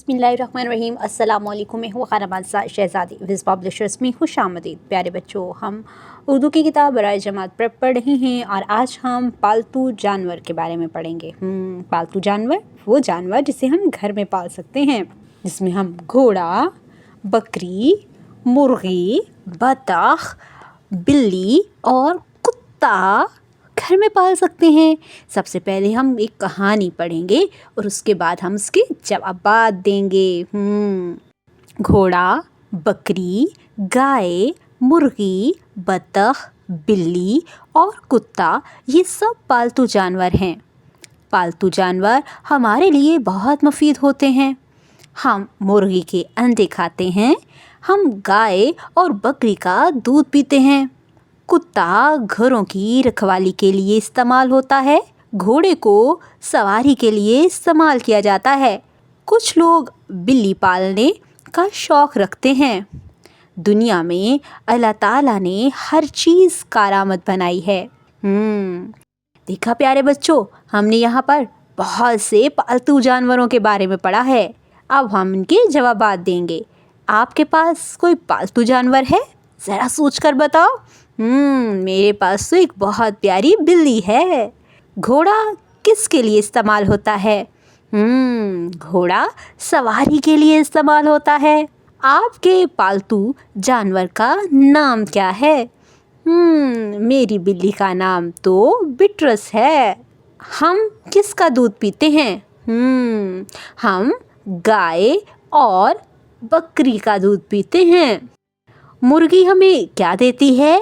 बिस्मिल्लाहिर्रहमानिर्रहीम। अस्सलाम वालेकुम। मैं हूँ खाना शहज़ादी विज़ पब्लिशर्स में खुश आमदीद। प्यारे बच्चों, हम उर्दू की किताब बराए जमात प्रेप पढ़ रहे हैं और आज हम पालतू जानवर के बारे में पढ़ेंगे। पालतू जानवर वो जानवर जिसे हम घर में पाल सकते हैं, जिसमें हम घोड़ा, बकरी, मुर्गी, बतख, बिल्ली और कुत्ता घर में पाल सकते हैं। सबसे पहले हम एक कहानी पढ़ेंगे और उसके बाद हम उसके जवाबात देंगे। घोड़ा, बकरी, गाय, मुर्गी, बतख, बिल्ली और कुत्ता, ये सब पालतू जानवर हैं। पालतू जानवर हमारे लिए बहुत मुफीद होते हैं। हम मुर्गी के अंडे खाते हैं, हम गाय और बकरी का दूध पीते हैं। कुत्ता घरों की रखवाली के लिए इस्तेमाल होता है। घोड़े को सवारी के लिए इस्तेमाल किया जाता है। कुछ लोग बिल्ली पालने का शौक़ रखते हैं। दुनिया में अल्लाह ताला ने हर चीज़ कारामद बनाई है। देखा प्यारे बच्चों, हमने यहाँ पर बहुत से पालतू जानवरों के बारे में पढ़ा है। अब हम इनके जवाबात देंगे। आपके पास कोई पालतू जानवर है? ज़रा सोच कर बताओ। मेरे पास तो एक बहुत प्यारी बिल्ली है। घोड़ा किसके लिए इस्तेमाल होता है? घोड़ा सवारी के लिए इस्तेमाल होता है। आपके पालतू जानवर का नाम क्या है? मेरी बिल्ली का नाम तो बिट्रस है। हम किसका दूध पीते हैं? हम गाय और बकरी का दूध पीते हैं। मुर्गी हमें क्या देती है?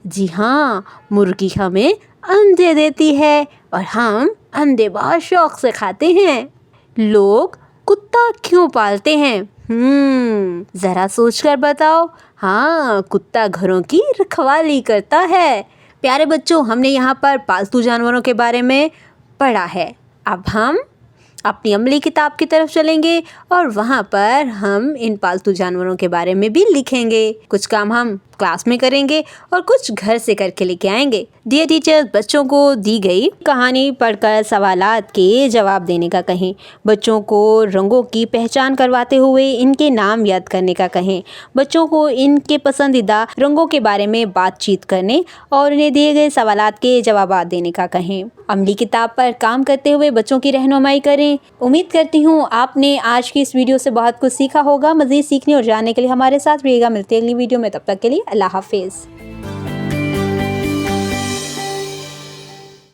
जी हाँ, मुर्गी हमें अंडे देती है और हम अंडे बहुत शौक से खाते हैं। लोग कुत्ता क्यों पालते हैं? ज़रा सोच कर बताओ। हाँ, कुत्ता घरों की रखवाली करता है। प्यारे बच्चों, हमने यहाँ पर पालतू जानवरों के बारे में पढ़ा है। अब हम अपनी अमली किताब की तरफ चलेंगे और वहाँ पर हम इन पालतू जानवरों के बारे में भी लिखेंगे। कुछ काम हम क्लास में करेंगे और कुछ घर से करके लेके आएंगे। डियर टीचर्स, बच्चों को दी गई कहानी पढ़कर सवालात के जवाब देने का कहें। बच्चों को रंगों की पहचान करवाते हुए इनके नाम याद करने का कहें। बच्चों को इनके पसंदीदा रंगों के बारे में बातचीत करने और उन्हें दिए गए सवालात के जवाबात देने का कहें। अमली किताब पर काम करते हुए बच्चों की रहनुमाई करें। उम्मीद करती हूँ आपने आज की इस वीडियो से बहुत कुछ सीखा होगा। मज़ीद सीखने और जानने के लिए हमारे साथ रहिएगा। मिलते हैं अगली वीडियो में, तब तक के लिए अल्लाह हाफिज़।